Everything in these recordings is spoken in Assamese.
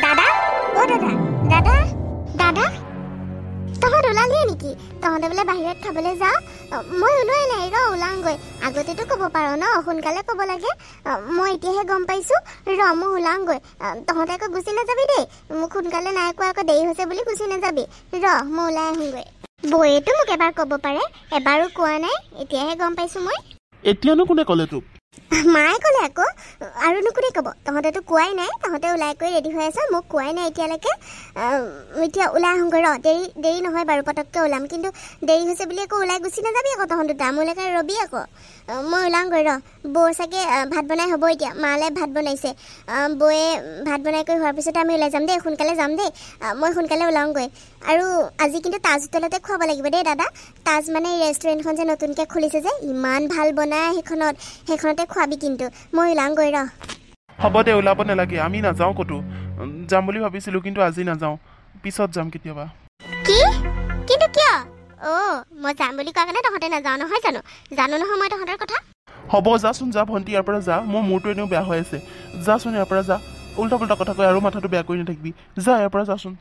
দাদা ও দাদা দাদা দাদা তহঁত ওলালিয়ে নেকি? তহঁতে বোলে বাহিৰত খাবলৈ যাওঁ। মই ওলোৱাই নাই ৰ ওলাওঁগৈ। আগতেতো ক'ব পাৰ ন, সোনকালে ক'ব লাগে। মই এতিয়াহে গম পাইছোঁ। ৰ মই ওলাওঁগৈ। তহঁতে আকৌ গুচি নাযাবি দেই। মোক সোনকালে নাই কোৱা, আকৌ দেৰি হৈছে বুলি গুচি নাযাবি। ৰ মই ওলাই আহোঁগৈ। বৌয়েতো মোক এবাৰ ক'ব পাৰে, এবাৰো কোৱা নাই। এতিয়াহে গম পাইছোঁ মই। এতিয়ানো কোনে ক'লে তোক? মায়ে ক'লে আকৌ। আৰুনো কোনে ক'ব? তহঁতেতো কোৱাই নাই। তহঁতে ওলাই কৰি ৰেডি হৈ আছ, মোক কোৱাই নাই এতিয়ালৈকে। এতিয়া ওলাই আহোঁগৈ ৰ। দেৰি নহয় বাৰু, পটককৈ ওলাম। কিন্তু দেৰি হৈছে বুলি আকৌ ওলাই গুচি নাযাবি আকৌ তহঁত দুটা। মোলৈকে ৰবি আকৌ। মই ওলাওঁগৈ ৰ। বৌ চাগে ভাত বনাই হ'ব এতিয়া। মালে ভাত বনাইছে। বৌয়ে ভাত বনাই কৰি হোৱাৰ পিছতে আমি ওলাই যাম দেই। সোনকালে যাম দেই। মই সোনকালে ওলাওঁগৈ। আৰু আজি কিন্তু তাজ হোটেলতে খুৱাব লাগিব দেই দাদা। তাজ মানে ৰেষ্টুৰেণ্টখন যে নতুনকৈ খুলিছে যে, ইমান ভাল বনায় সেইখনতে খুৱাবি কিন্তু। মই ওলাওঁগৈ ৰ। হ'ব দে, ওলাব নালাগে। আমি নাযাওঁ ক'তো। যাম বুলি ভাবিছিলোঁ, কিন্তু আজি নাযাওঁ। পিছত যাম কেতিয়াবা। কি? কিন্তু কিয়? মই যাম বুলি কোৱা কাৰণে তহঁতে নাযাওঁ নহয় জানো? জানো নহয় মই তহঁতৰ কথা। হ'ব যাচোন, যা ভণ্টি, ইয়াৰ পৰা যা। মোৰ মূৰটো এনেও বেয়া হৈ আছে। যাচোন ইয়াৰ পৰা যা। উল্টা পুল্টা কথা কৈ আৰু মাথাটো বেয়া কৰি নাথাকিবি। যা ইয়াৰ পৰা যাচোন।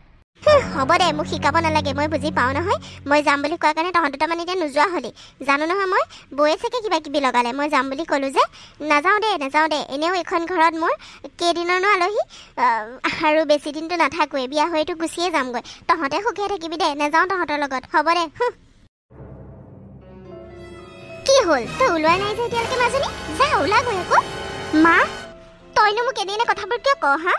হ'ব দে, মোক শিকাব নালাগে। মই বুজি পাওঁ নহয়। মই যাম বুলি কোৱাৰ কাৰণে তহঁত দুটা মানে এতিয়া নোযোৱা হ'লি। জানো নহয় মই। বৌয়ে চাগে কিবা কিবি লগালে। মই যাম বুলি ক'লোঁ যে। নাযাওঁ দে। এনেও এইখন ঘৰত মোৰ কেইদিনৰনো আলহী। আৰু বেছি দিনটো নাথাকোৱে। বিয়া হৈতো গুচিয়ে যামগৈ। তহঁতে সুখে থাকিবি দে। নাযাওঁ তহঁতৰ লগত। হ'ব দে। কি হ'ল? তই ওলোৱাই নাই যে এতিয়ালৈকে মাজনী? যা ওলাগৈ আকৌ। মা, তইনো মোক এনেই কথাবোৰ কিয় কওঁ হা?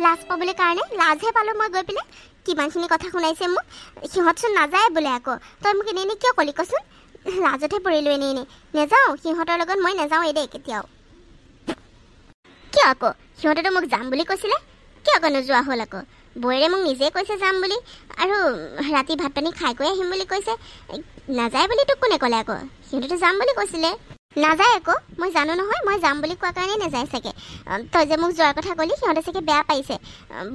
লাজ পাবলৈ কাৰণে? লাজহে পালোঁ মই গৈ পিনে। কিমানখিনি কথা শুনাইছে মোক। সিহঁতচোন নাযায় বোলে আকৌ। তই মোক এনেই কিয় ক'লি কচোন? লাজতহে পৰিলোঁ এনেই। নেযাওঁ, সিহঁতৰ লগত মই নাযাওঁ দেই কেতিয়াও। কিয় আকৌ? সিহঁতেতো মোক যাম বুলি কৈছিলে। কিয় আকৌ নোযোৱা হ'ল আকৌ? বৌৰে মোক নিজে কৈছে যাম বুলি। আৰু ৰাতি ভাত পানী খাই কৰি আহিম বুলি কৈছে। নাযায় বুলি তোক কোনে ক'লে আকৌ? সিহঁতেতো যাম বুলি কৈছিলে। নাযায় আকৌ। মই জানো নহয়। মই যাম বুলি কোৱাৰ কাৰণে নাযায় চাগে। তই যে মোক যোৱাৰ কথা ক'লি, সিহঁতে চাগে বেয়া পাইছে।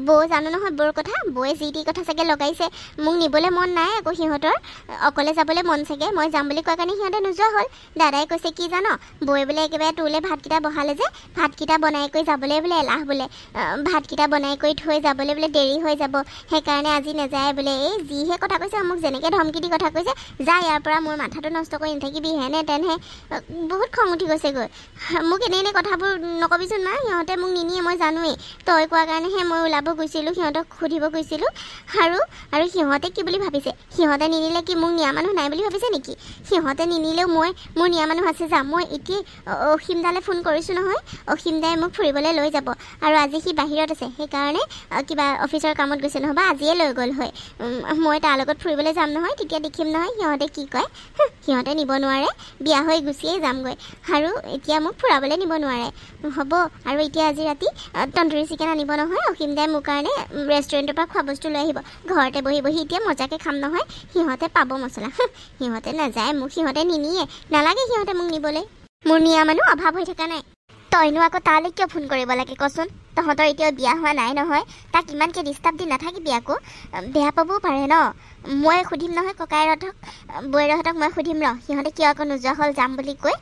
বৌ জানো নহয় বৌৰ কথা। বৌয়ে যি টি কথা চাগে লগাইছে। মোক নিবলৈ মন নাই আকৌ সিহঁতৰ। অকলে যাবলৈ মন চাগে। মই যাম বুলি কোৱাৰ কাৰণে সিহঁতে নোযোৱা হ'ল। দাদাই কৈছে কি জান? বৌয়ে বোলে একেবাৰে তোলৈ ভাতকেইটা বহালে যে, ভাতকেইটা বনাই কৰি যাবলৈ বোলে এলাহ বোলে। ভাতকেইটা বনাই কৰি থৈ যাবলৈ বোলে দেৰি হৈ যাব। সেইকাৰণে আজি নাযায় বোলে। এই যিহে কথা কৈছে, মোক যেনেকৈ ধমকি দি কথা কৈছে, যা ইয়াৰ পৰা, মোৰ মাথাটো নষ্ট কৰি নাথাকিবি, হেনে তেনেহে। বহুত খং উঠি গৈছেগৈ। মোক এনেই কথাবোৰ নকবিচোন মা। সিহঁতে মোক নিনিয়ে মই জানোৱেই। তই কোৱাৰ কাৰণেহে মই ওলাব গৈছিলোঁ, সিহঁতক সুধিব গৈছিলোঁ। আৰু সিহঁতে কি বুলি ভাবিছে? সিহঁতে নিনিলে কি মোক নিয়া মানুহ নাই বুলি ভাবিছে নেকি? সিহঁতে নিনিলেও মোৰ নিয়া মানুহ আছে। যা, মই এতিয়া অসীমদালৈ ফোন কৰিছোঁ নহয়। অসীমদাই মোক ফুৰিবলৈ লৈ যাব। আৰু আজি সি বাহিৰত আছে। সেইকাৰণে কিবা অফিচৰ কামত গৈছে নহ'বা আজিয়ে লৈ গ'ল হয়। মই তাৰ লগত ফুৰিবলৈ যাম নহয়। তেতিয়া দেখিম নহয় সিহঁতে কি কয়। সিহঁতে নিব নোৱাৰে। বিয়া হৈ গুচিয়ে যামগৈ। আৰু এতিয়া মোক ফুৰাবলৈ নিব নোৱাৰে। হ'ব। আৰু এতিয়া আজি ৰাতি তন্দুৰী চিকেন আনিব নহয় অসীমদাই মোৰ কাৰণে। ৰেষ্টুৰেণ্টৰ পৰা খোৱা বস্তু লৈ আহিব। ঘৰতে বহি এতিয়া মজাকৈ খাম নহয়। সিহঁতে পাব মছলা। সিহঁতে নাযায়, মোক সিহঁতে নিনিয়ে। নালাগে সিহঁতে মোক নিবলৈ। মোৰ নিয়া মানুহ অভাৱ হৈ থকা নাই। তইনো আকৌ তালৈ কিয় ফোন কৰিব লাগে কচোন? তহঁতৰ এতিয়াও বিয়া হোৱা নাই নহয়। তাক ইমানকৈ ডিষ্টাৰ্ব দি নাথাকিবি আকৌ। বেয়া পাবও পাৰে ন। মই সুধিম নহয় ককাইহঁতক, বৌয়েৰহঁতক মই সুধিম ৰ। সিহঁতে কিয় আকৌ নোযোৱা হ'ল যাম বুলি কৈ।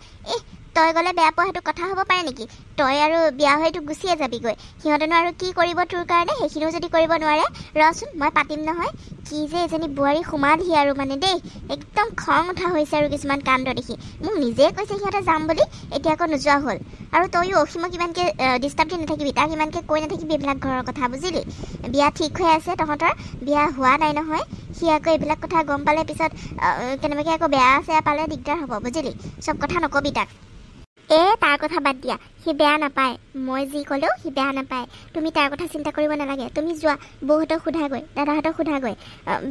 তই গ'লে বেয়া পোৱা সেইটো কথা হ'ব পাৰে নেকি? তই আৰু বিয়া হয়তো গুচিয়ে যাবিগৈ। সিহঁতেনো আৰু কি কৰিব তোৰ কাৰণে? সেইখিনিও যদি কৰিব নোৱাৰে, ৰচোন মই পাতিম নহয়। কি যে এজনী বোৱাৰী সোমালহি আৰু মানে দেই। একদম খং উঠা হৈছে আৰু কিছুমান কাণ্ড দেখি। মোক নিজে কৈছে সিহঁতে যাম বুলি, এতিয়া আকৌ নোযোৱা হ'ল। আৰু তইও অসীমক ইমানকৈ ডিষ্টাৰ্ব দি নাথাকিবি। তাক ইমানকৈ কৈ নাথাকিবি এইবিলাক ঘৰৰ কথা, বুজিলি? বিয়া ঠিক হৈ আছে তহঁতৰ, বিয়া হোৱা নাই নহয়। সি আকৌ এইবিলাক কথা গম পালে পিছত কেনেবাকৈ আকৌ বেয়া চেয়া পালে দিগদাৰ হ'ব, বুজিলি? চব কথা নকবি তাক। তাৰ কথা বাদ দিয়া। সি বেয়া নাপায়। মই যি ক'লেও সি বেয়া নাপায়। তুমি তাৰ কথা চিন্তা কৰিব নালাগে। তুমি যোৱা, বৌহঁতক সোধাগৈ, দাদাহঁতক সোধাগৈ।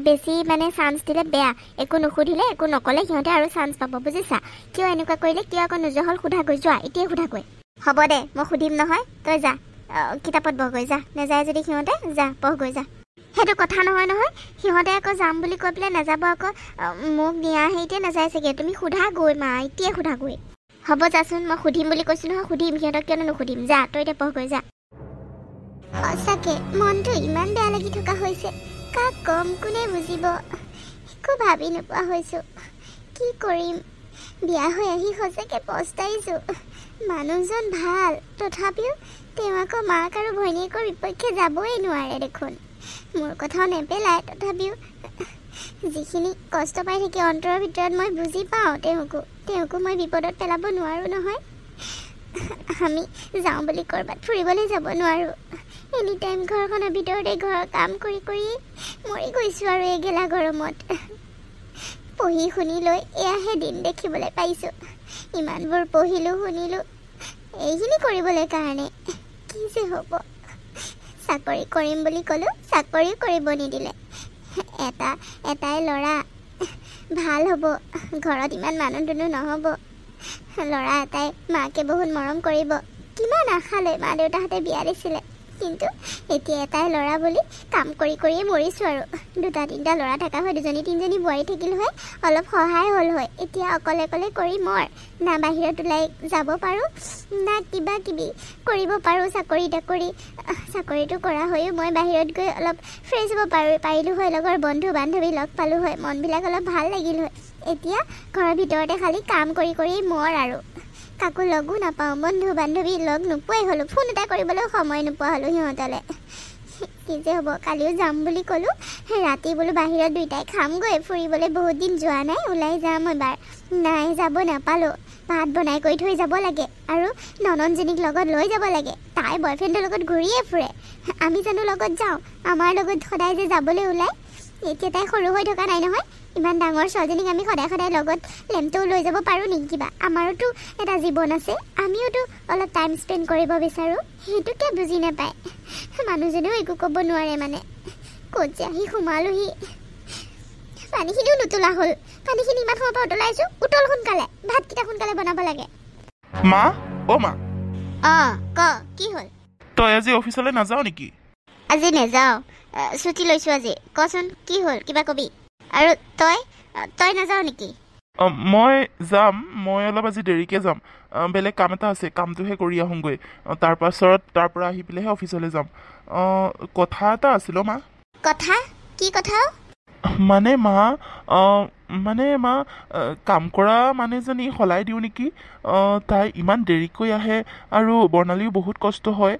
বেছি মানে চান্স দিলে বেয়া। একো নুসুধিলে, একো নক'লে সিহঁতে আৰু চান্স পাব, বুজিছা? কিয় এনেকুৱা কৰিলে, কিয় আকৌ নোযোৱা হ'ল সোধাগৈ। যোৱা, এতিয়াই সোধাগৈ। হ'ব দে, মই সুধিম নহয়। তই যা, কিতাপত বহগৈ যা। নাযায় যদি সিহঁতে, যা পঢ়গৈ যা। সেইটো কথা নহয়। সিহঁতে আকৌ যাম বুলি কৈ পেলাই নাযাব আকৌ। মোক নিয়া হেৰিতে নাযায় চাগে। তুমি সোধাগৈ মা, এতিয়াই সোধাগৈ। হ'ব যাচোন, মই সুধিম বুলি কৈছোঁ নহয়। সুধিম, সিহঁতক কিয়নো নুসুধিম। যা, তই এতিয়া পঢ়গৈ যা। সঁচাকে মনটো ইমান বেয়া লাগি থকা হৈছে। কাক কম, কোনে বুজিব? একো ভাবি নোপোৱা হৈছোঁ। কি কৰিম? বিয়া হৈ আহি সঁচাকে পস্তাইছোঁ। মানুহজন ভাল, তথাপিও তেওঁ আকৌ মাক আৰু ভনীয়েকৰ বিপক্ষে যাবই নোৱাৰে দেখোন। মোৰ কথাও নেপেলায়, তথাপিও যিখিনি কষ্ট পাই থাকে অন্তৰৰ ভিতৰত মই বুজি পাওঁ। তেওঁকো মই বিপদত পেলাব নোৱাৰোঁ নহয়। আমি যাওঁ বুলি ক'ৰবাত ফুৰিবলৈ যাব নোৱাৰোঁ। এনি টাইম ঘৰখনৰ ভিতৰতে ঘৰৰ কাম কৰি কৰি মৰি গৈছোঁ আৰু এই গেলা গৰমত। পঢ়ি শুনি লৈ এয়াহে দিন দেখিবলৈ পাইছোঁ। ইমানবোৰ পঢ়িলোঁ শুনিলোঁ এইখিনি কৰিবলৈ কাৰণে। কি যে হ'ব। চাকৰি কৰিম বুলি ক'লোঁ, চাকৰিও কৰিব নিদিলে। এটাই ল'ৰা, ভাল হ'ব, ঘৰত ইমান মানুহ দুনুহ নহ'ব। ল'ৰা এটাই মাকে বহুত মৰম কৰিব। কিমান আশা লৈ মা দেউতাহঁতে বিয়া দিছিলে, কিন্তু এতিয়া এটাই ল'ৰা বুলি কাম কৰি কৰিয়ে মৰিছোঁ আৰু। 2-3টা ল'ৰা থকা হয়, 2-3জনী বোৱাৰী থাকিল হয়, অলপ সহায় হ'ল হয়। এতিয়া অকলে কৰি মৰ, না বাহিৰত ওলাই যাব পাৰোঁ, না কিবা কিবি কৰিব পাৰোঁ। চাকৰিটো কৰা হৈও মই বাহিৰত গৈ অলপ ফ্ৰেছ হ'ব পাৰিলোঁ হয়, লগৰ বন্ধু বান্ধৱী লগ পালোঁ হয়, মনবিলাক অলপ ভাল লাগিল হয়। এতিয়া ঘৰৰ ভিতৰতে খালি কাম কৰি মৰ আৰু। কাকো লগো নাপাওঁ, বন্ধু বান্ধৱী লগ নোপোৱাই হ'লোঁ, ফোন এটা কৰিবলৈও সময় নোপোৱা হ'লোঁ সিহঁতলৈ। কি যে হ'ব। কালিও যাম বুলি ক'লোঁ, ৰাতি বোলো বাহিৰত দুইটাই খামগৈ, ফুৰিবলৈ বহুত দিন যোৱা নাই, ওলাই যাম এবাৰ। নাই, যাব নাপালোঁ। ভাত বনাই কৰি থৈ যাব লাগে আৰু নননজনীক লগত লৈ যাব লাগে। তাই বয়ফ্ৰেণ্ডৰ লগত ঘূৰিয়ে ফুৰে, আমি জানো লগত যাওঁ? আমাৰ লগত সদায় যে যাবলৈ ওলায়। এতিয়া তাই সৰু হৈ থকা নাই নহয়। ইমান ডাঙৰ ছোৱালীজনীক আমি সদায় লগত লেমটোও লৈ যাব পাৰোঁ নেকি কিবা? আমাৰোতো এটা জীৱন আছে, আমিওতো অলপ টাইম স্পেণ্ড কৰিব বিচাৰোঁ। সেইটোকে বুজি নাপায়। মানুহজনেও একো ক'ব নোৱাৰে মানে। ক'ত যে আহি সোমালোহি। পানীখিনিও নুতোলা হ'ল। পানীখিনি ইমান সময়ৰ পৰা উতলাইছোঁ, উতল সোনকালে। ভাতকেইটা সোনকালে বনাব লাগে। মা, অ' মা। ক, কি হ'ল? তই আজি অফিচলৈ নাযাৱ নেকি? আজি নেযাওঁ, ছুটি লৈছোঁ আজি। কচোন কি হ'ল, কিবা কবি? আৰু তই নাযাওঁ নেকি? মই যাম, মই অলপ আজি দেৰিকৈ যাম। বেলেগ কাম এটা আছে, কামটোহে কৰি আহোঁগৈ। তাৰ পৰা আহি পেলাইহে অফিচলৈ যাম। কথা এটা আছিল অ' মা। কথা? কি কথা? মানে মা কাম কৰা মানুহজনী সলাই দিওঁ নেকি? তাই ইমান দেৰিকৈ আহে আৰু বৰ্ণালীও বহুত কষ্ট হয়।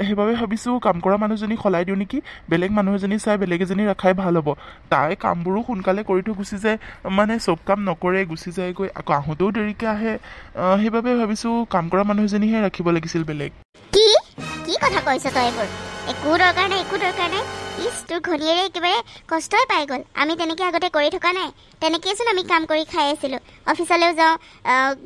সেইবাবে ভাবিছোঁ কাম কৰা মানুহজনী সলাই দিওঁ নেকি? বেলেগ মানুহ এজনী চাই বেলেগ এজনী ৰখাই ভাল হ'ব। তাই কামবোৰো সোনকালে কৰি থৈ গুচি যায়, মানে চব কাম নকৰে, গুচি যায়গৈ, আকৌ আহোঁতেও দেৰিকৈ আহে। সেইবাবে ভাবিছোঁ কাম কৰা মানুহ এজনীহে ৰাখিব লাগিছিল বেলেগ। কি কথা কৈছ তই এইবোৰ? একো দৰকাৰ নাই। তোৰ ঘনীয়েৰে একেবাৰে কষ্টই পাই গ'ল। আমি তেনেকৈ আগতে কৰি থকা নাই। তেনেকৈচোন আমি কাম কৰি খাই আছিলোঁ। অফিচলৈও যাওঁ,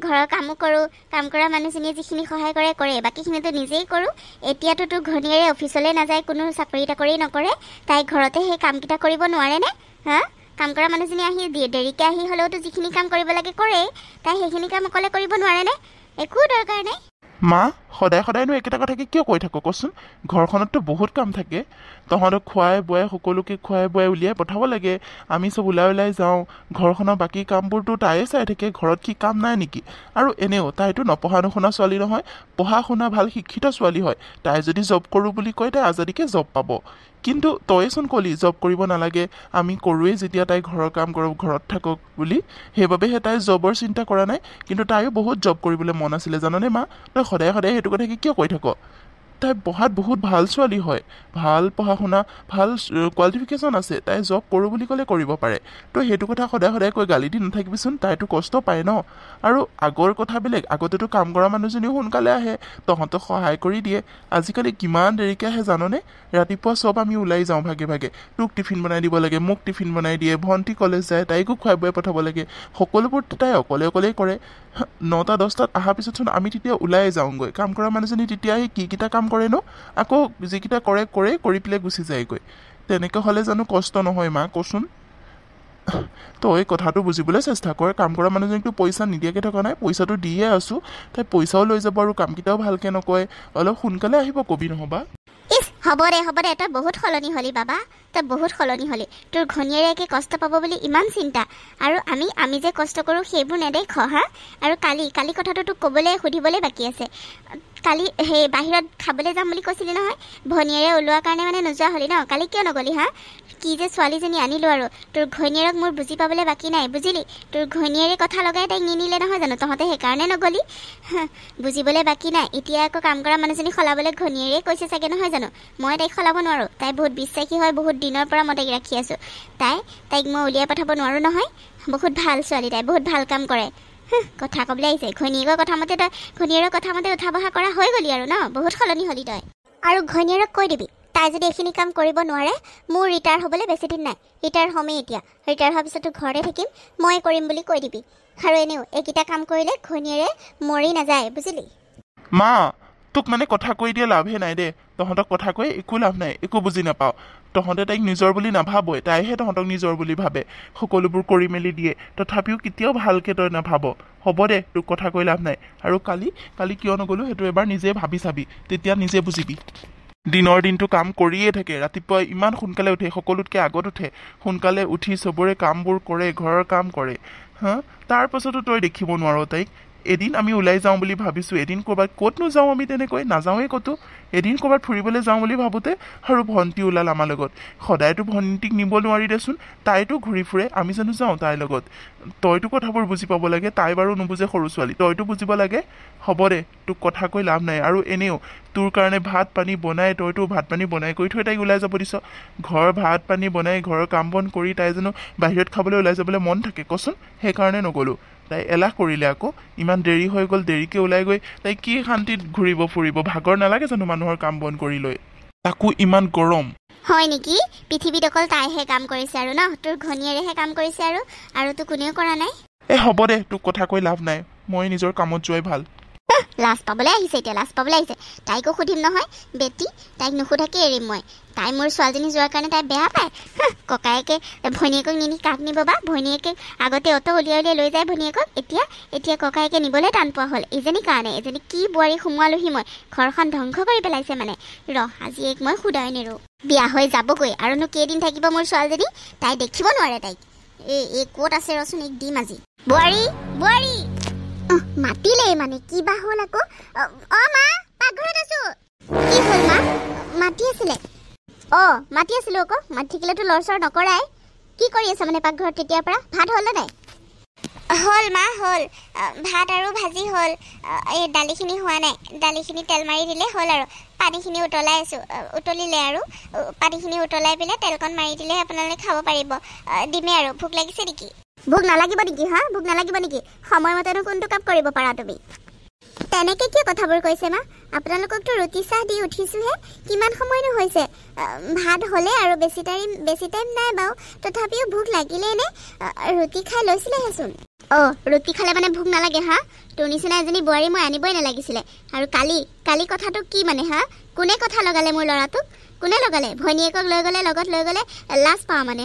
ঘৰৰ কামো কৰোঁ। কাম কৰা মানুহজনীয়ে যিখিনি সহায় কৰে, বাকীখিনিতো নিজেই কৰোঁ। এতিয়াতো তোৰ ঘনীয়েৰে অফিচলৈ নাযায়, কোনো চাকৰি তাকৰি নকৰে। তাই ঘৰতে সেই কামকেইটা কৰিব নোৱাৰেনে? কাম কৰা মানুহজনী আহি দেৰিকৈ আহি হ'লেওতো যিখিনি কাম কৰিব লাগে কৰেই। তাই সেইখিনি কাম অকলে কৰিব নোৱাৰেনে? একো দৰকাৰ নাই। মা, সদায়নো একেটা কথাকে কিয় কৈ থাকোঁ কচোন? ঘৰখনততো বহুত কাম থাকে। তহঁতক খোৱাই বোৱাই সকলোকে খোৱাই বোৱাই উলিয়াই পঠাব লাগে। আমি চব ওলাই যাওঁ। ঘৰখনৰ বাকী কামবোৰতো তাইয়ে চাই থাকে। ঘৰত কি কাম নাই নেকি? আৰু এনেও তাইতো নপঢ়া নুশুনা ছোৱালী নহয়, পঢ়া শুনা ভাল শিক্ষিত ছোৱালী হয়। তাই যদি জব কৰোঁ বুলি কয়, তাই আজাদিকে জব পাব। কিন্তু তইচোন ক'লি জব কৰিব নালাগে, আমি কৰোঁৱেই যেতিয়া তাই ঘৰৰ কাম কৰক, ঘৰত থাকক বুলি। সেইবাবেহে তাই জবৰ চিন্তা কৰা নাই। কিন্তু তাইও বহুত জব কৰিবলৈ মন আছিলে জাননে মা? তই সদায় সেইটো কথাকে কিয় কৈ থাক? তাই পঢ়াত বহুত ভাল ছোৱালী হয়, ভাল পঢ়া শুনা, ভাল কোৱালিফিকেশ্যন আছে। তাই জব কৰোঁ বুলি ক'লে কৰিব পাৰে। তই সেইটো কথা সদায় কৈ গালি দি নাথাকিবিচোন। তাইতো কষ্ট পায় ন। আৰু আগৰ কথা বেলেগ, আগতেতো কাম কৰা মানুহজনীও সোনকালে আহে, তহঁতক সহায় কৰি দিয়ে। আজিকালি কিমান দেৰিকৈ আহে জাননে? ৰাতিপুৱা চব আমি ওলাই যাওঁ ভাগে। তোক টিফিন বনাই দিব লাগে, মোক টিফিন বনাই দিয়ে, ভণ্টি কলেজ যায়, তাইকো খুৱাই বুৱাই পঠাব লাগে। সকলোবোৰ তাই অকলেই কৰে। 9টা-10টাত অহাৰ পিছতচোন আমি তেতিয়া ওলাই যাওঁগৈ। কাম কৰা মানুহজনী তেতিয়া আহি কিকেইটা কাম কৰে ন? আকৌ যিকেইটা কৰি পেলাই গুচি যায়গৈ। তেনেকৈ হ'লে জানো কষ্ট নহয় মা, কচোন? তই কথাটো বুজিবলৈ চেষ্টা কৰ। কাম কৰা মানুহজনীকতো পইচা নিদিয়াকৈ থকা নাই, পইচাটো দিয়ে আছোঁ। তাই পইচাও লৈ যাব আৰু কামকেইটাও ভালকৈ নকয়। অলপ সোনকালে আহিব কবি নহ'বা। হ'ব দে, তই বহুত সলনি হ'লি বাবা, তই বহুত সলনি হ'লি। তোৰ ঘনীয়েৰে একে কষ্ট পাব বুলি ইমান চিন্তা, আৰু আমি যে কষ্ট কৰোঁ সেইবোৰ নেদেখ। আৰু কালি কথাটো তোক সুধিবলৈ বাকী আছে। কালি সেই বাহিৰত খাবলৈ যাম বুলি কৈছিলি নহয় ভনীয়েৰে ওলোৱাৰ কাৰণে মানে নোযোৱা হলি ন কালি কিয় নগলি হা কি যে ছোৱালীজনী আনিলো আৰু তোৰ ঘৈণীয়েৰক মোৰ বুজি পাবলৈ বাকী নাই বুজিলি তোৰ ঘৈণীয়েৰে কথা লগাই তাইক নিনিলে নহয় জানো তহঁতে সেইকাৰণে নগলি বুজিবলৈ বাকী নাই এতিয়া আকৌ কাম কৰা মানুহজনী সলাবলৈ ঘৈণীয়েৰে কৈছে চাগে নহয় জানো মই তাইক সলাব নোৱাৰোঁ তাই বহুত বিশ্বাসী হয় বহুত দিনৰ পৰা মই তাইক ৰাখি আছোঁ তাইক মই উলিয়াই পঠাব নোৱাৰোঁ নহয় বহুত ভাল ছোৱালী তাই বহুত ভাল কাম কৰে কথা ক'বলৈ আহিছে ঘৈণীয়েকৰ কথা মতে তই ঘৈণীয়েৰৰ কথা মতে উঠা বহা কৰা হৈ গ'লি আৰু ন বহুত সলনি হ'লি তই আৰু ঘৈণীয়েৰক কৈ দিবি তাই যদি এইখিনি কাম কৰিব নোৱাৰে মোৰ ৰিটায়াৰ হ'বলৈ বেছি দিন নাই ৰিটায়াৰ হ'মেই এতিয়া ৰিটায়াৰ হোৱাৰ পিছতো ঘৰতে থাকিম মই কৰিম বুলি কৈ দিবি আৰু এনেও এইকেইটা কাম কৰিলে ঘৈণীয়েৰে মৰি নাযায় বুজিলি মা তোক মানে কথা কৈ দিয়া লাভহে নাই দে তহঁতক কথা কৈ একো লাভ নাই একো বুজি নাপাওঁ তহঁতে তাইক নিজৰ বুলি নাভাবই তাইহে তহঁতক নিজৰ বুলি ভাবে সকলোবোৰ কৰি মেলি দিয়ে তথাপিও কেতিয়াও ভালকৈ তই নাভাব হ'ব দে তোক কথা কৈ লাভ নাই আৰু কালি কিয় নগ'লো সেইটো এবাৰ নিজে ভাবি চাবি তেতিয়া নিজে বুজিবি দিনৰ দিনটো কাম কৰিয়ে থাকে ৰাতিপুৱা ইমান সোনকালে উঠে সকলোতকৈ আগত উঠে সোনকালে উঠি চবৰে কামবোৰ কৰে ঘৰৰ কাম কৰে তাৰ পাছতো তই দেখিব নোৱাৰ তাইক এদিন আমি ওলাই যাওঁ বুলি ভাবিছোঁ এদিন ক'ৰবাত ক'তনো যাওঁ আমি তেনেকৈ নাযাওঁৱেই ক'তো এদিন ক'ৰবাত ফুৰিবলৈ যাওঁ বুলি ভাবোঁতে আৰু ভণ্টি ওলাল আমাৰ লগত সদায়তো ভণ্টিক নিব নোৱাৰি দেচোন তাইতো ঘূৰি ফুৰে আমি জানো যাওঁ তাইৰ লগত তইতো কথাবোৰ বুজি পাব লাগে তাই বাৰু নুবুজে সৰু ছোৱালী তইতো বুজিব লাগে হ'ব দে তোক কথা কৈ লাভ নাই আৰু এনেও তোৰ কাৰণে ভাত পানী বনাই তইতো ভাত পানী বনাই কৰি থৈ তাইক ওলাই যাব দিছ ঘৰ ভাত পানী বনাই ঘৰৰ কাম বন কৰি তাই জানো বাহিৰত খাবলৈ ওলাই যাবলৈ মন থাকে কচোন সেইকাৰণে নগ'লোঁ তাই এলাহ কৰিলে আকৌ ইমান দেৰি হৈ গ'ল দেৰিকৈ ওলাই গৈ তাই কি শান্তিত ঘূৰিব ফুৰিব ভাগৰ নালাগে জানো মানুহৰ কাম বন কৰি লৈ তাকো ইমান গৰম হয় নেকি পৃথিৱীত অকল তাইহে কাম কৰিছে আৰু ন তোৰ ঘৈণীয়েৰেহে কাম কৰিছে আৰু তো কোনেও কৰা নাই হ'ব দে তোক কথা কৈ লাভ নাই মই নিজৰ কামত যোৱাই ভাল লাজ পাবলৈ আহিছে এতিয়া লাজ পাবলৈ আহিছে তাইকো সুধিম নহয় বেটি তাইক নুসুধাকে এৰিম মই তাই মোৰ ছোৱালীজনী যোৱাৰ কাৰণে তাই বেয়া পায় ককায়েকে ভনীয়েকক নিনি কাক নিব বা ভনীয়েকে আগতে অত উলিয়াই লৈ যায় ভনীয়েকক এতিয়া ককায়েকে নিবলৈ টান পোৱা হ'ল এজনী কাৰণে এজনী কি বোৱাৰী সোমোৱালোহি মই ঘৰখন ধ্বংস কৰি পেলাইছে মানে আজি এক মই সুদাই নেৰোঁ বিয়া হৈ যাবগৈ আৰুনো কেইদিন থাকিব মোৰ ছোৱালীজনী তাই দেখিব নোৱাৰে তাইক এই ক'ত আছে ৰচোন এক দিম আজি বোৱাৰী মাতিলে মানে কিবা হ'ল আকৌ মা পাকঘৰত আছো কি হ'ল মা মাতি আছিলে মাতি আছিলো আকৌ মাতি থাকিলেতো লৰচৰ নকৰাই কি কৰি আছে মানে পাকঘৰত তেতিয়াৰ পৰা ভাত হ'লনে নাই হ'ল মা হ'ল ভাত আৰু ভাজি হ'ল এই দালিখিনি হোৱা নাই দালিখিনি তেল মাৰি দিলে হ'ল আৰু পানীখিনি উতলাই আছোঁ উতলিলে আৰু পানীখিনি উতলাই পেলাই তেলকণ মাৰি দিলে আপোনালোকে খাব পাৰিব দিমে আৰু ভোক লাগিছে নেকি ভোক নালাগিব নেকি ভোক নালাগিব নেকি সময়মতেনো কোনটো কাম কৰিব পাৰা তুমি তেনেকে কিয় কথাবোৰ কৈছে মা আপোনালোককতো ৰুটি চাহ দি উঠিছোহে কিমান সময়নো হৈছে ভাত হ'লে আৰু বেছি টাইম নাই বাৰু তথাপিও ভোক লাগিলে নে ৰুটি খাই লৈছিলেহেচোন ৰুটি খালে মানে ভোক নালাগে তোৰ নিচিনা এজনী বোৱাৰী মই আনিবই নালাগিছিলে আৰু কালি কথাটো কি মানে কোনে কথা লগালে মোৰ ল'ৰাটোক কোনে লগালে ভনীয়েকক লৈ গ'লে লগত লৈ গ'লে লাজ পাওঁ মানে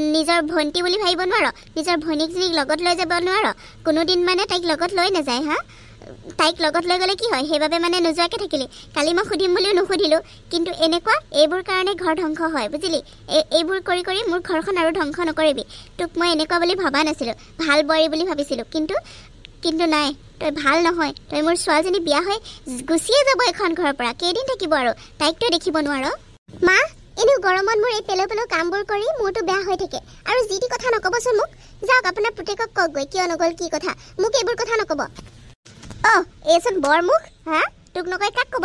নিজৰ ভণ্টি বুলি ভাবিব নোৱাৰ নিজৰ ভনীয়েকজনীক লগত লৈ যাব নোৱাৰ কোনোদিন মানে তাইক লগত লৈ নাযায় তাইক লগত লৈ গ'লে কি হয় সেইবাবে মানে নোযোৱাকৈ থাকিলি কালি মই সুধিম বুলিও নুসুধিলোঁ কিন্তু এনেকুৱা এইবোৰ কাৰণে ঘৰ ধ্বংস হয় বুজিলি এইবোৰ কৰি কৰি মোৰ ঘৰখন আৰু ধ্বংস নকৰিবি তোক মই এনেকুৱা বুলি ভবা নাছিলোঁ ভাল বোৱাৰী বুলি ভাবিছিলোঁ কিন্তু নাই তই ভাল নহয় তই মোৰ ছোৱালীজনী বিয়া হৈ গুচিয়ে যাব এখন ঘৰৰ পৰা কেইদিন থাকিব আৰু তাইক তই দেখিব নোৱাৰ মা এনেও গৰমত মোৰ এই পেলো কামবোৰ কৰি মোৰতো বেয়া হৈ থাকে আৰু যি টি কথা নক'বচোন মোক যাওক আপোনাৰ পুতেকক কওকগৈ কিয় নগ'ল কি কথা মোক এইবোৰ কথা নক'ব এইচোন বৰ মুখ তোক নকয় কাক ক'ব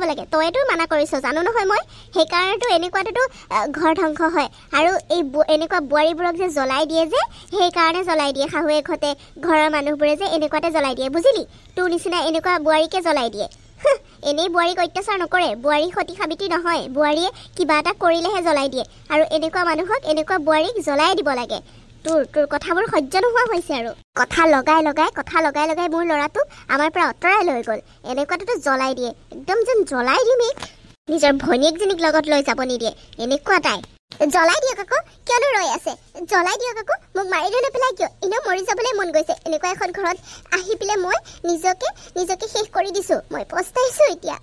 লাগে তইতো মানা কৰিছ জানো নহয় মই সেইকাৰণেতো এনেকুৱাটোতো ঘৰ ধ্বংস হয় আৰু এই এনেকুৱা বোৱাৰীবোৰক যে জ্বলাই দিয়ে যে সেইকাৰণে জ্বলাই দিয়ে শাহুৱেকহঁতে ঘৰৰ মানুহবোৰে যে এনেকুৱাতে জ্বলাই দিয়ে বুজিলি তোৰ নিচিনা এনেকুৱা বোৱাৰীকে জ্বলাই দিয়ে এনেই বোৱাৰীক অত্যাচাৰ নকৰে বোৱাৰী সতী সাবিত্ৰী নহয় বোৱাৰীয়ে কিবা এটা কৰিলেহে জ্বলাই দিয়ে আৰু এনেকুৱা মানুহক এনেকুৱা বোৱাৰীক জ্বলাই দিব লাগে তোৰ কথাবোৰ সহ্য নোহোৱা হৈছে আৰু কথা লগাই লগাই মোৰ ল'ৰাটোক আমাৰ পৰা আঁতৰাই লৈ গ'ল এনেকুৱাটোতো জ্বলাই দিয়ে একদম যেন জ্বলাই দিমেই নিজৰ ভনীয়েকজনীক লগত লৈ যাব নিদিয়ে এনেকুৱা তাই জ্বলাই দিয়ক আকৌ কিয়নো ৰৈ আছে জ্বলাই দিয়ক আকৌ মোক মাৰি লৈ নেপেলাই কিয় এনেও মৰি যাবলৈ মন গৈছে এনেকুৱা এখন ঘৰত আহি পেলাই মই নিজকে শেষ কৰি দিছোঁ মই পস্তাইছোঁ এতিয়া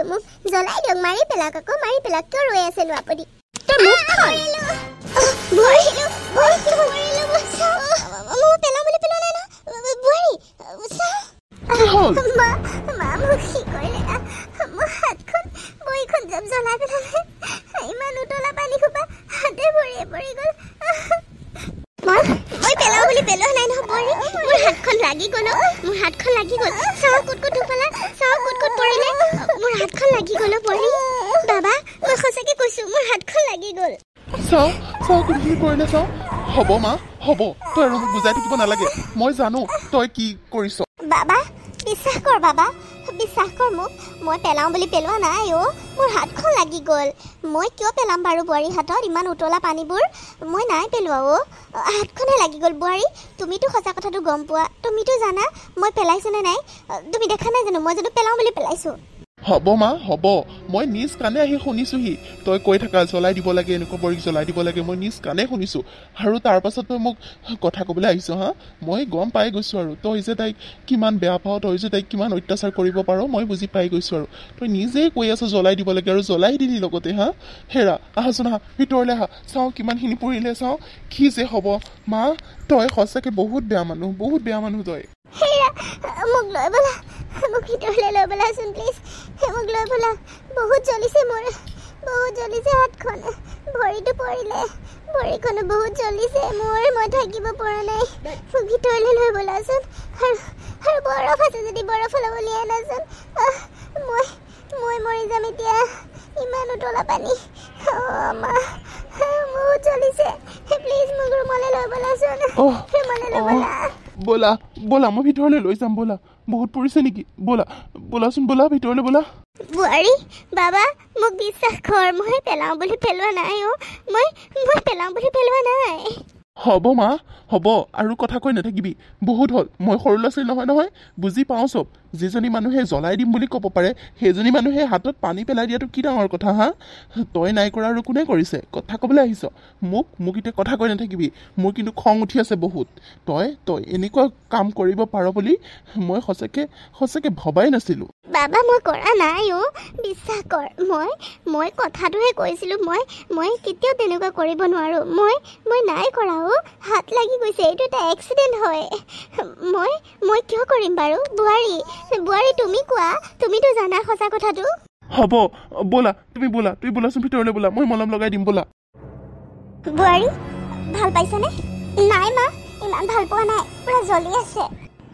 মোক জ্বলাই দিয়ক মাৰি পেলাওক আকৌ মাৰি পেলাওক কিয় ৰৈ আছেনো আপুনি তোৰ মুখখন মোক কি কৰিলে মোৰ হাতখন বহিখন জব জ্বলাই পেলালে ইমান উতলা পানী খোপা হাতে ভৰিয়ে পৰি গ'ল মই পেলাও বুলি পেলোৱা নাই নহয় বৰি মোৰ হাতখন লাগি গ'ল চাও কুট ধুপালা চাও কুট পৰিলে মোৰ হাতখন লাগি গ'ল বৰি বাবা মই সঁচাকে কৈছো মোৰ হাতখন লাগি গ'ল চাও কি কৰিলে চাও হ'ব মা হ'ব তই আৰু মোক বুজাই থাকিব নালাগে মই জানো তই কি কৰিছ বাবা বিশ্বাস কৰ মোক মই পেলাও বুলি পেলোৱা নাই মোৰ হাতখন লাগি গ'ল মই কিয় পেলাম বাৰু বোৱাৰী হাতত ইমান উতলা পানীবোৰ মই নাই পেলোৱা হাতখনে লাগি গ'ল বোৱাৰী তুমিতো সঁচা কথাটো গম পোৱা তুমিতো জানা মই পেলাইছো নে নাই তুমি দেখা নাই জানো মই যদি পেলাও বুলি পেলাইছো হ'ব মা হ'ব মই নিজ কাণে আহি শুনিছোহি তই কৈ থাকা জ্বলাই দিব লাগে এনেকুৱা বৰিক জ্বলাই দিব লাগে মই নিজ কাণে শুনিছোঁ আৰু তাৰ পাছত তই মোক কথা ক'বলৈ আহিছ হা মই গম পাই গৈছোঁ আৰু তই যে তাইক কিমান বেয়া পাৱ তই যে তাইক কিমান অত্যাচাৰ কৰিব পাৰ মই বুজি পাই গৈছোঁ আৰু তই নিজেই কৈ আছ জ্বলাই দিব লাগে আৰু জ্বলাই দিলি লগতে হা হেৰা আহাচোন আহা ভিতৰলৈ আহা চাওঁ কিমানখিনি পৰিলে চাওঁ কি যে হ'ব মা তই সঁচাকৈ বহুত বেয়া মানুহ তই মোক লৈ বলা মোক ভিতৰলৈ লৈ বলাচোন প্লিজ মোক লৈ বলা বহুত জ্বলিছে হাতখন ভৰিটো পৰিলে ভৰিখনো বহুত জ্বলিছে মই থাকিব পৰা নাই মোক ভিতৰলৈ লৈ বলাচোন আৰু বৰফ আছে যদি বৰফ অলপ উলিয়াই নাচোন মই মৰি যাম এতিয়া ইমান উতলা পানী মা বহুত জ্বলিছে প্লিজ মোক ৰুমলৈ লৈ বলাচোন ৰুমলৈ লৈ বলা বলা মই ভিতৰলৈ লৈ যাম বলা বহুত পৰিছে নেকি বলাচোন বলা ভিতৰলৈ বলা বুঢ়ী বাবা মোক বিশ্বাস কৰ মই পেলাও বুলি পেলোৱা নাই মই পেলাও বুলি পেলোৱা নাই হ'ব মা হ'ব আৰু কথা কৈ নাথাকিবি বহুত হ'ল মই সৰু ল'ৰা ছোৱালী নহয় বুজি পাওঁ চব যিজনী মানুহে জ্বলাই দিম বুলি ক'ব পাৰে সেইজনী মানুহে হাতত পানী পেলাই দিয়াটো কি ডাঙৰ কথা হা তই নাই কৰা আৰু কোনে কৰিছে কথা ক'বলৈ আহিছ মোক এতিয়া কথা কৈ নাথাকিবি মোৰ কিন্তু খং উঠি আছে বহুত তই এনেকুৱা কাম কৰিব পাৰ বুলি মই সঁচাকৈ ভবাই নাছিলোঁ বাবা মই কৰা নাই বিশ্বাস কৰ মই কথাটোহে কৈছিলোঁ মই কেতিয়াও তেনেকুৱা কৰিব নোৱাৰোঁ মই নাই কৰা হাত লাগি গৈছে এইটো এটা এক্সিডেণ্ট হয় মই কিয় কৰিম বাৰু বুঢ়ী তুমি কোৱা তুমিতো জানা সঁচা কথাটো হ'ব বলা তুমি বলাচোন ভিতৰলৈ বলা মই মলম লগাই দিম বলা বুঢ়ী ভাল পাইছানে নাই মা ইমান ভাল পোৱা নাই পুৰা জ্বলি আছে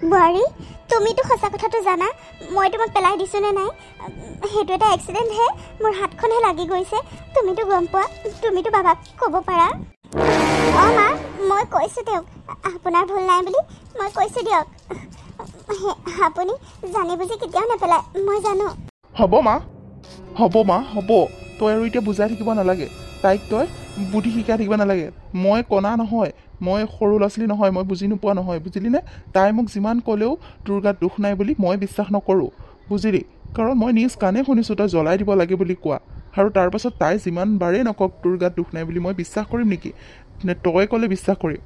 বুঢ়ী তুমিতো সঁচা কথাটো জানা মই তোমাক পেলাই দিছোঁ নে নাই সেইটো এটা এক্সিডেণ্টহে মোৰ হাতখনহে লাগি গৈছে তুমিতো গম পোৱা তুমিতো বাবাক ক'ব পাৰা মা মই কৈছোঁ তেওঁক আপোনাৰ ভুল নাই বুলি মই কৈছোঁ দিয়ক আপুনি জানি বুজি কেতিয়াও নেপেলায় মই জানো হ'ব মা হ'ব তই আৰু এতিয়া বুজাই থাকিব নালাগে তাইক তই বুদ্ধি শিকাই থাকিব নালাগে মই কণা নহয় মই সৰু ল'ৰা ছোৱালী নহয় মই বুজি নোপোৱা নহয় বুজিলিনে তাই মোক যিমান ক'লেও তোৰ গাত দুখ নাই বুলি মই বিশ্বাস নকৰোঁ বুজিলি কাৰণ মই নিজ কাণে শুনিছোঁ তই জ্বলাই দিব লাগে বুলি কোৱা আৰু তাৰ পাছত তাই যিমান বাৰেই নকওক তোৰ গাত দুখ নাই বুলি মই বিশ্বাস কৰিম নেকি নে তই ক'লে বিশ্বাস কৰিম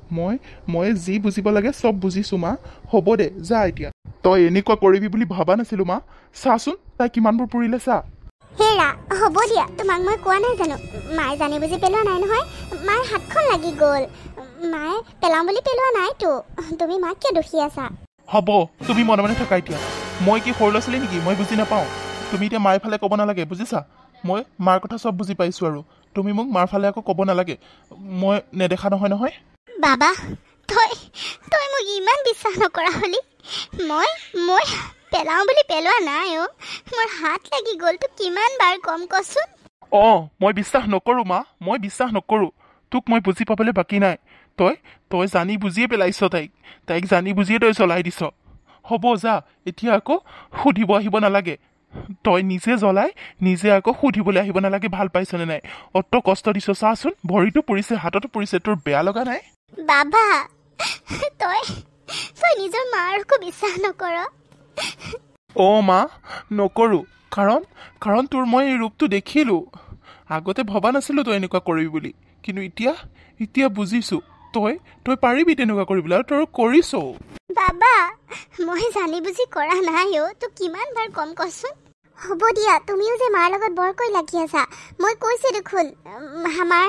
মই যি বুজিব লাগে চব বুজিছোঁ মা হ'ব দে যা এতিয়া তই এনেকুৱা কৰিবি বুলি ভবা নাছিলোঁ মা চাচোন তাই কিমানবোৰ পৰিলে চা হেৰা হ'ব দিয়া তোমাক মই কোৱা নাই জানো মায়ে জানি বুজি পেলোৱা নাই নহয় মাৰ হাতখন লাগি গ'ল মায়ে পেলাওঁ বুলি পেলোৱা নাইতো তুমি মাক কিয় দুখী আছা হ'ব তুমি মনে থাকা এতিয়া মই কি সৰু ল'ৰা ছোৱালী নেকি মই বুজি নাপাওঁ তুমি এতিয়া মাৰ ফালে ক'ব নালাগে বুজিছা মই মাৰ কথা চব বুজি পাইছোঁ আৰু তুমি মোক মাৰ ফালে আকৌ ক'ব নালাগে মই নেদেখা নহয় বাবা তই মোক ইমান বিশ্বাস নকৰা হলি মই পেলাওঁ বুলি পেলোৱা নাই মোৰ হাত লাগি গ'ল তো কিমান বাৰ কম কচোন মই বিশ্বাস নকৰোঁ মা মই বিশ্বাস নকৰোঁ তোক মই বুজি পাবলৈ বাকী নাই তই জানি বুজিয়ে পেলাইছ তাইক জানি বুজিয়ে তই জ্বলাই দিছ হ'ব যা এতিয়া আকৌ সুধিব আহিব নালাগে তই নিজে জ্বলাই নিজে আকৌ সুধিবলৈ আহিব নালাগে ভাল পাইছনে নাই অত কষ্ট দিছ চাচোন ভৰিটো পৰিছে হাততো পৰিছে তোৰ বেয়া লগা নাই বাবা তই নিজৰ মাৰকো বিশ্বাস নকৰ মা নকৰোঁ কাৰণ তোৰ মই এই ৰূপটো দেখিলোঁ আগতে ভবা নাছিলোঁ তই এনেকুৱা কৰিবি বুলি কিন্তু এতিয়া বুজিছোঁ তই পাৰিবি তেনেকুৱা কৰিবলৈ আৰু তই কৰিছ বাবা মই জানি বুজি কৰা নাই তোক কিমান বাৰ কম কচোন হ'ব দিয়া তুমিও যে মাৰ লগত বৰকৈ লাগি আছা মই কৈছোঁ দেখোন আমাৰ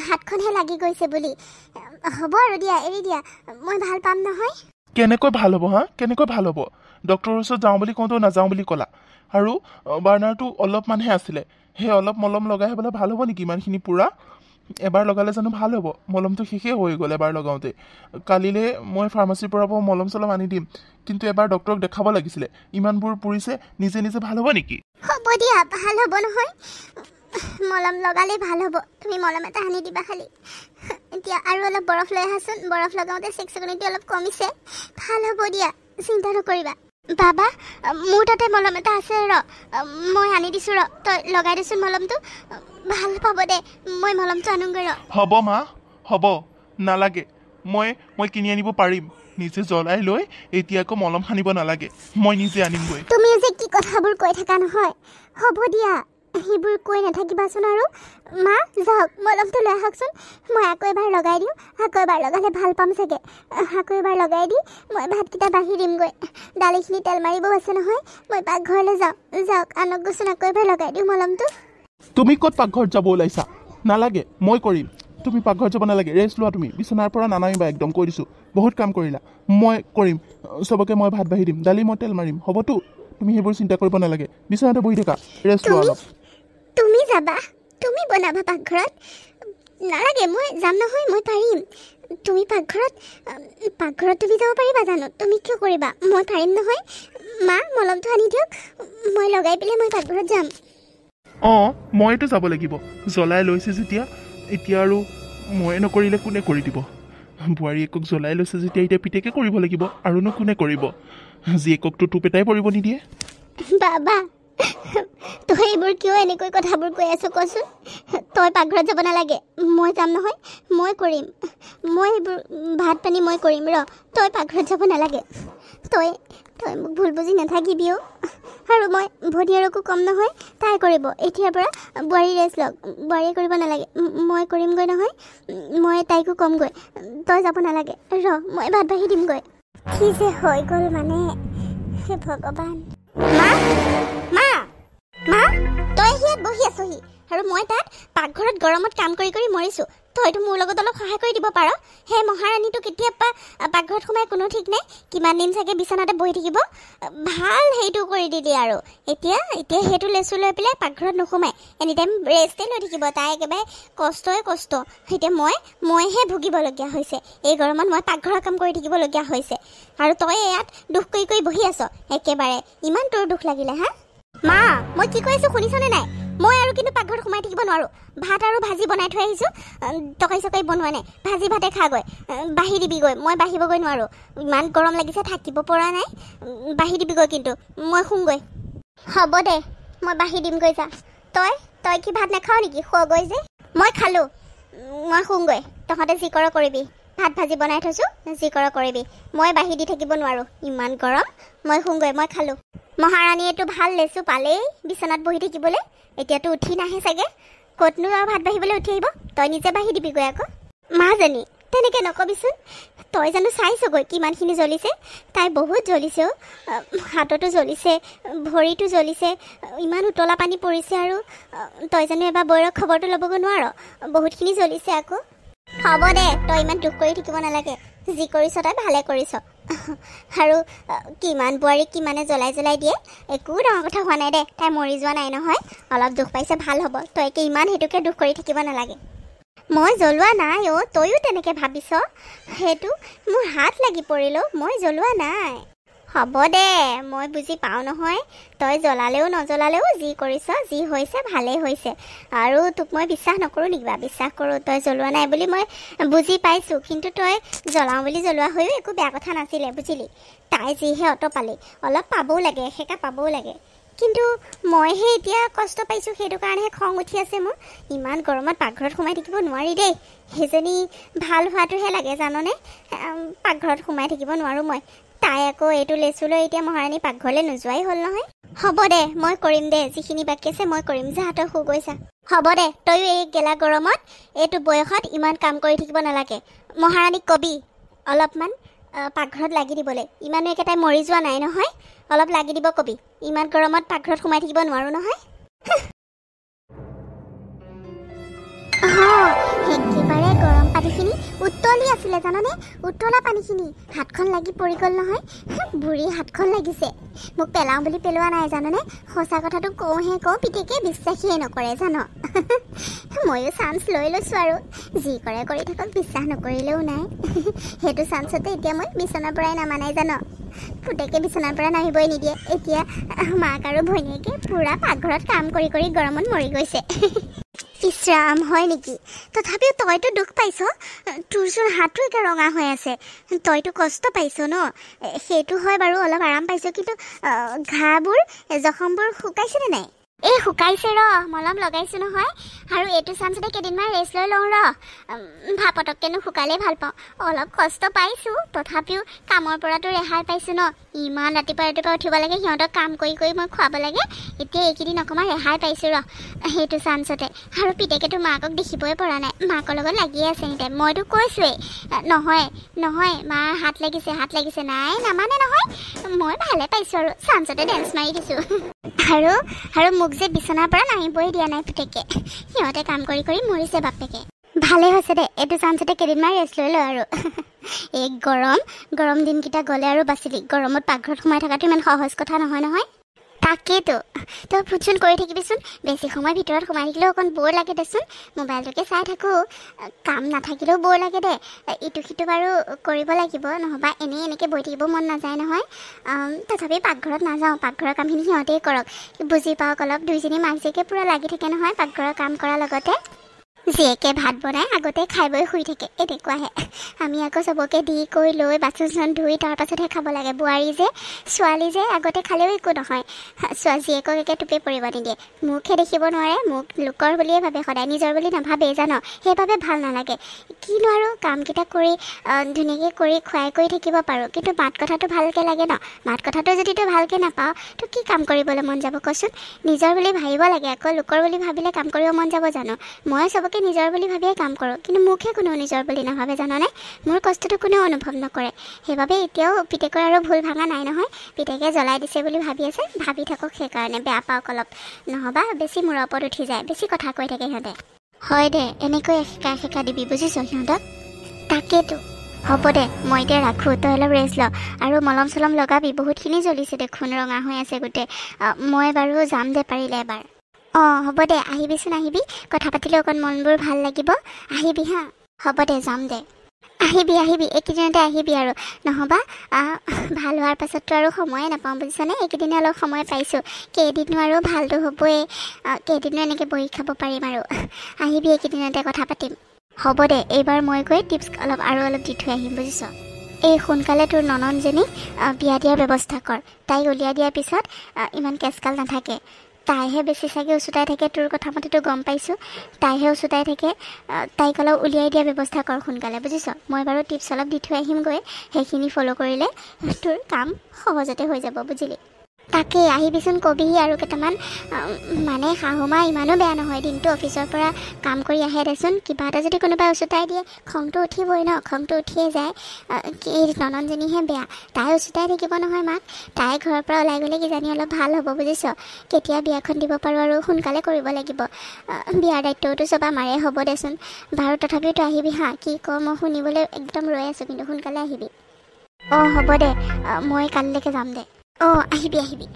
হাতখনহে লাগি গৈছে বুলি হ'ব আৰু দিয়া এৰি দিয়া মই ভাল পাম নহয় কেনেকৈ ভাল হ'ব হা কেনেকৈ ভাল হ'ব ডক্টৰৰ ওচৰত যাওঁ বুলি কওঁতেও নাযাওঁ বুলি ক'লা আৰু বাৰ্ণাৰটো অলপমানহে আছিলে সেই অলপ মলম লগাই পেলাই ভাল হ'ব নেকি ইমানখিনি পূৰা এবাৰ লগালে জানো ভাল হ'ব মলমটো শেষেই হৈ গ'ল এবাৰ লগাওঁতে কালিলৈ মই ফাৰ্মাচীৰ পৰা মলম চলম আনি দিম কিন্তু এবাৰ ডক্টৰক দেখাব লাগিছিলে ইমানবোৰ পুৰিছে নিজে নিজে ভাল হ'ব নেকি হ'ব দিয়া ভাল হ'ব নহয় মলম লগালে ভাল হ'ব তুমি মলম এটা আনি দিবা খালি এতিয়া আৰু অলপ বৰফ লৈ আহাচোন বৰফ লগাওঁতে চেকচেকনিটো অলপ কমিছে ভাল হ'ব দিয়া চিন্তা নকৰিবা বাবা মোৰ তাতে মলম এটা আছে ৰ মই আনি দিছোঁ ৰ তই লগাই দেচোন মলমটো ভাল পাব দে মই মলমটো আনোগৈ ৰ হ'ব মা হ'ব নালাগে মই কিনি আনিব পাৰিম নিজে জ্বলাই লৈ এতিয়া আকৌ মলম সানিব নালাগে মই নিজে আনিমগৈ তুমি যে কি কথাবোৰ কৈ থাকা নহয় হ'ব দিয়া সেইবোৰ কৈ নাথাকিবাচোন আৰু মা যাওক মলমটো লৈ আহকচোন মই আকৌ এবাৰ লগাই দিওঁ আকৌ এবাৰ লগালে ভাল পাম চাগে আকৌ এবাৰ লগাই দি মই ভাতকেইটা বাঢ়ি দিমগৈ দালিখিনি তেল মাৰিবও আছে নহয় মই পাকঘৰলৈ যাওক আনকগৈচোন আকৌ এবাৰ লগাই দিওঁ মলমটো তুমি ক'ত পাকঘৰত যাব ওলাইছা নালাগে মই কৰিম তুমি পাকঘৰত যাব নালাগে ৰেষ্ট লোৱা তুমি বিচনাৰ পৰা নানামিবা একদম কৈ দিছোঁ বহুত কাম কৰিলা মই কৰিম চবকে মই ভাত বাঢ়ি দিম দালি মই তেল মাৰিম হ'বতো তুমি সেইবোৰ চিন্তা কৰিব নালাগে বিচনাতে বহি থাকা ৰেষ্ট লোৱা অলপ তুমি যাবা তুমি বনাবা পাকঘৰত নালাগে মই যাম নহয় মই পাৰিম তুমি পাকঘৰত তুমি যাব পাৰিবা জানো তুমি কিয় কৰিবা মই পাৰিম নহয় মা মলমটো আনি দিয়ক মই লগাই পেলাই মই পাকঘৰত যাম অঁ মইতো যাব লাগিব জ্বলাই লৈছে যেতিয়া এতিয়া আৰু মই নকৰিলে কোনে কৰি দিব বোৱাৰীয়েকক জ্বলাই লৈছে যেতিয়া এতিয়া পিতেকে কৰিব লাগিব আৰুনো কোনে কৰিব জীয়েককতো টোপ এটাই পৰিব নিদিয়ে বাবা তই এইবোৰ কিয় এনেকৈ কথাবোৰ কৈ আছ কচোন তই পাকঘৰত যাব নালাগে মই যাম নহয় মই কৰিম মই এইবোৰ ভাত পানী মই কৰিম ৰ তই পাকঘৰত যাব নালাগে তই মোক ভুল বুজি নাথাকিবিও আৰু মই ভনীয়েৰকো কম নহয় তাই কৰিব এতিয়াৰ পৰা বোৱাৰী ৰেষ্ট লওক বোৱাৰীয়ে কৰিব নালাগে মই কৰিমগৈ নহয় মই তাইকো কমগৈ তই যাব নালাগে ৰ মই ভাত বাঢ়ি দিমগৈ কি যে হৈ গ'ল মানে হে ভগৱান মা তই ইয়াত বহি আছহি আৰু মই তাত পাকঘৰত গৰমত কাম কৰি কৰি মৰিছোঁ তইতো মোৰ লগত অলপ সহায় কৰি দিব পাৰ সেই মহাৰাণীটো কেতিয়াবা পাকঘৰত সোমাই কোনো ঠিক নাই কিমান দিন চাগে বিচনাতে বহি থাকিব ভাল সেইটো কৰি দিলি আৰু এতিয়া সেইটো লেচু লৈ পেলাই পাকঘৰত নোসোমাই এনিটাইম ৰেষ্টে লৈ থাকিব তাই একেবাৰে কষ্টই কষ্ট এতিয়া মইহে ভুগিবলগীয়া হৈছে এই গৰমত মই পাকঘৰৰ কাম কৰি থাকিবলগীয়া হৈছে আৰু তই ইয়াত দুখ কৰি কৰি বহি আছ একেবাৰে ইমান তোৰ দুখ লাগিলে হা মা মই কি কৈ আছোঁ শুনিছনে নাই মই আৰু কিন্তু পাকঘৰত সোমাই থাকিব নোৱাৰোঁ ভাত আৰু ভাজি বনাই থৈ আহিছোঁ তৰকাৰী চৰকাৰী বনোৱা নাই ভাজি ভাতে খাগৈ বাঢ়ি দিবিগৈ মই বাঢ়িবগৈ নোৱাৰোঁ ইমান গৰম লাগিছে থাকিব পৰা নাই বাঢ়ি দিবিগৈ কিন্তু মই শুমগৈ হ'ব দে মই বাঢ়ি দিমগৈ যা তই কি ভাত নাখাৱ নেকি শুৱগৈ যে মই খালোঁ মই শুমগৈ তহঁতে যি কৰ কৰিবি ভাত ভাজি বনাই থৈছোঁ যি কৰ কৰিবি মই বাঢ়ি দি থাকিব নোৱাৰোঁ ইমান গৰম মই শুমগৈ মই খালোঁ মহাৰাণীয়েতো ভাল লেচু পালেই বিচনাত বহি থাকিবলৈ এতিয়াতো উঠি নাহে চাগে ক'তনো আৰু ভাত বাঢ়িবলৈ উঠি আহিব তই নিজে বাঢ়ি দিবিগৈ আকৌ মাজনী তেনেকৈ নকবিচোন তই জানো চাইছগৈ কিমানখিনি জ্বলিছে তাই বহুত জ্বলিছেও হাততো জ্বলিছে ভৰিটো জ্বলিছে ইমান উতলা পানী পৰিছে আৰু তই জানো এবাৰ বৌৰক খবৰটো ল'বগৈ নোৱাৰ বহুতখিনি জ্বলিছে আকৌ হ'ব দে তই ইমান দুখ কৰি থাকিব নালাগে যি কৰিছ তই ভালে কৰিছ আৰু কিমান বোৱাৰীক কিমানে জ্বলাই দিয়ে একো ডাঙৰ কথা হোৱা নাই দে তাই মৰি যোৱা নাই নহয় অলপ দুখ পাইছে ভাল হ'ব তই একে ইমান সেইটোকে দুখ কৰি থাকিব নালাগে মই জ্বলোৱা নাই তইও তেনেকৈ ভাবিছ সেইটো মোৰ হাত লাগি পৰিলোঁ মই জ্বলোৱা নাই হ'ব দে মই বুজি পাওঁ নহয় তই জ্বলালেও নজ্বলালেও যি কৰিছ যি হৈছে ভালেই হৈছে আৰু তোক মই বিশ্বাস নকৰোঁ নেকি বা বিশ্বাস কৰোঁ তই জ্বলোৱা নাই বুলি মই বুজি পাইছোঁ কিন্তু তই জ্বলাওঁ বুলি জ্বলোৱা হৈও একো বেয়া কথা নাছিলে বুজিলি তাই যিহে অত পালি অলপ পাবও লাগে এসেকা পাবও লাগে কিন্তু মইহে এতিয়া কষ্ট পাইছোঁ সেইটো কাৰণেহে খং উঠি আছে মোৰ ইমান গৰমত পাকঘৰত সোমাই থাকিব নোৱাৰি দেই সেইজনী ভাল হোৱাটোহে লাগে জাননে পাকঘৰত সোমাই থাকিব নোৱাৰোঁ মই তাই আকৌ এইটো লেচু লৈ এতিয়া মহাৰাণী পাকঘৰলৈ নোযোৱাই হ'ল নহয় হ'ব দে মই কৰিম দে যিখিনি বাকী আছে মই কৰিম যা তই শু গৈছা হ'ব দে তইও এই গেলা গৰমত এইটো বয়সত ইমান কাম কৰি থাকিব নালাগে মহাৰাণীক কবি অলপমান পাকঘৰত লাগি দিবলৈ ইমানো একেটাই মৰি যোৱা নাই নহয় অলপ লাগি দিব কবি ইমান গৰমত পাকঘৰত সোমাই থাকিব নোৱাৰোঁ নহয় একেবাৰে গৰম পানীখিনি উতলি আছিলে জানানে উতলা পানীখিনি হাতখন লাগি পৰি গ'ল নহয় বুঢ়ী হাতখন লাগিছে মোক পেলাওঁ বুলি পেলোৱা নাই জানানে সঁচা কথাটো কওঁহে কওঁ পিতেকে বিশ্বাসেই নকৰে জানো ময়ো চান্স লৈ লৈছোঁ আৰু যি কৰে কৰি থাকক বিশ্বাস নকৰিলেও নাই সেইটো চান্সতে এতিয়া মই বিচনাৰ পৰাই নামা নাই জানো পুতেকে বিচনাৰ পৰা নামিবই নিদিয়ে এতিয়া মাক আৰু ভৈনীয়েকে পূৰা পাকঘৰত কাম কৰি কৰি গৰমত মৰি গৈছে ইছৰাম হয় নেকি তথাপিও তইতো দুখ পাইছ তোৰচোন হাতো একে ৰঙা হৈ আছে তইতো কষ্ট পাইছ ন সেইটো হয় বাৰু অলপ আৰাম পাইছ কিন্তু ঘাঁবোৰ জখমবোৰ শুকাইছেনে নাই এই শুকাইছে ৰ মলম লগাইছোঁ নহয় আৰু এইটো চান্সতে কেইদিনমান ৰেষ্ট লৈ লওঁ ৰ পটককেনো শুকালেই ভাল পাওঁ অলপ কষ্ট পাইছোঁ তথাপিও কামৰ পৰাতো ৰেহাই পাইছোঁ ন ইমান ৰাতিপুৱা উঠিব লাগে সিহঁতক কাম কৰি কৰি মই খুৱাব লাগে এতিয়া এইকেইদিন অকণমান ৰেহাই পাইছোঁ ৰ সেইটো চান্সতে আৰু পিতেকেতো মাকক দেখিবই পৰা নাই মাকৰ লগত লাগিয়ে আছে এনিটাইম মইতো কৈছোঁৱেই নহয় মাৰ হাত লাগিছে নাই নামানে নহয় মই ভালে পাইছোঁ আৰু চান্সতে ডেন্স মাৰি দিছোঁ আৰু মোক যে বিচনাৰ পৰা নামিবই দিয়া নাই পুতেকে সিহঁতে কাম কৰি কৰি মৰিছে বাপেকে ভালেই হৈছে দে এইটো চান্সতে কেইদিনমান ৰেষ্ট লৈ লওঁ আৰু এই গৰম দিনকেইটা গ'লে আৰু বাচিলি গৰমত পাকঘৰত সোমাই থকাটো ইমান সহজ কথা নহয় তাকেইতো তই ফোন কৰি থাকিবিচোন বেছি সময় ভিতৰত সোমাই থাকিলেও অকণ বৰ লাগে দেচোন মোবাইলটোকে চাই থাকোঁ কাম নাথাকিলেও বৰ লাগে দে ইটো সিটো বাৰু কৰিব লাগিব নহ'বা এনেকৈ বহি থাকিব মন নাযায় নহয় তথাপি পাকঘৰত নাযাওঁ পাকঘৰৰ কামখিনি সিহঁতেই কৰক বুজি পাওক অলপ দুইজনী মাক জীয়েকে পূৰা লাগি থাকে নহয় পাকঘৰৰ কাম কৰাৰ লগতে জীয়েকে ভাত বনাই আগতে খাই বৈ শুই থাকে এনেকুৱাহে আমি আকৌ চবকে দি কৰি লৈ বাচন চাচন ধুই তাৰ পাছতহে খাব লাগে বোৱাৰী যে ছোৱালী যে আগতে খালেও একো নহয় জীয়েকক একে টোপে পৰিব নিদিয়ে মুখহে দেখিব নোৱাৰে মোক লোকৰ বুলিয়ে ভাবে সদায় নিজৰ বুলি নাভাবে জানো সেইবাবে ভাল নালাগে কিনো আৰু কামকেইটা কৰি ধুনীয়াকৈ কৰি খুৱাই কৰি থাকিব পাৰোঁ কিন্তু মাত কথাটো ভালকৈ লাগে ন মাত কথাটো যদি তই ভালকৈ নাপাওঁ তো কি কাম কৰিবলৈ মন যাব কচোন নিজৰ বুলি ভাবিব লাগে আকৌ লোকৰ বুলি ভাবিলে কাম কৰিব মন যাব জানো মই চবকে নিজৰ বুলি ভাবিয়ে কাম কৰোঁ কিন্তু মুখে কোনেও নিজৰ বুলি নাভাবে জানানে মোৰ কষ্টটো কোনেও অনুভৱ নকৰে সেইবাবে এতিয়াও পিতেকৰ আৰু ভুল ভাঙা নাই নহয় পিতেকে জ্বলাই দিছে বুলি ভাবি আছে ভাবি থাকক সেইকাৰণে বেয়া পাওক অলপ নহ'বা বেছি মূৰৰ ওপৰত উঠি যায় বেছি কথা কৈ থাকে সিহঁতে হয় দে এনেকৈ শিকা দিবি বুজিছ সিহঁতক তাকেতো হ'ব দে মই এতিয়া ৰাখোঁ তই অলপ ৰেষ্ট ল আৰু মলম চলম লগাবি বহুতখিনি জ্বলিছে দেখোন ৰঙা হৈ আছে গোটেই মই বাৰু যাম দে পাৰিলে এবাৰ হ'ব দে আহিবিচোন আহিবি কথা পাতিলে অকণ মনবোৰ ভাল লাগিব আহিবি হা হ'ব দে যাম দে আহিবি এইকেইদিনতে আহিবি আৰু নহ'বা ভাল হোৱাৰ পাছততো আৰু সময়ে নাপাওঁ বুজিছানে এইকেইদিনে অলপ সময় পাইছোঁ কেইদিনো আৰু ভালটো হ'বই কেইদিনো এনেকৈ বহি খাব পাৰিম আৰু আহিবি এইকেইদিনতে কথা পাতিম হ'ব দে এইবাৰ মই গৈ টিপছ অলপ দি থৈ আহিম বুজিছ এই সোনকালে তোৰ নননজনী বিয়া দিয়াৰ ব্যৱস্থা কৰ তাইক উলিয়াই দিয়াৰ পিছত ইমান কেচকাল নাথাকে তাইহে বেছি চাগে উচুতাই থাকে তোৰ কথা মতেতো গম পাইছোঁ তাইহে উচুতাই থাকে তাইক অলপ উলিয়াই দিয়াৰ ব্যৱস্থা কৰ সোনকালে বুজিছ মই বাৰু টিপছ অলপ দি থৈ আহিমগৈ সেইখিনি ফ'ল' কৰিলে তোৰ কাম সহজতে হৈ যাব বুজিলি তাকে আহিবিচোন কবিহি আৰু কেইটামান মানে শাহুমা ইমানো বেয়া নহয় দিনটো অফিচৰ পৰা কাম কৰি আহে দেচোন কিবা এটা যদি কোনোবাই উচুতাই দিয়ে খংটো উঠিবই ন খংটো উঠিয়ে যায় এই নননজনীহে বেয়া তাই উচুতাই থাকিব নহয় মাক তাই ঘৰৰ পৰা ওলাই গ'লে কিজানি অলপ ভাল হ'ব বুজিছ কেতিয়া বিয়াখন দিব পাৰোঁ আৰু সোনকালে কৰিব লাগিব বিয়াৰ দায়িত্বটো চব আমাৰে হ'ব দেচোন বাৰু তথাপিও তই আহিবি হা কি কওঁ মই শুনিবলৈ একদম ৰৈ আছোঁ কিন্তু সোনকালে আহিবি হ'ব দে মই কালিলৈকে যাম দে আহিবি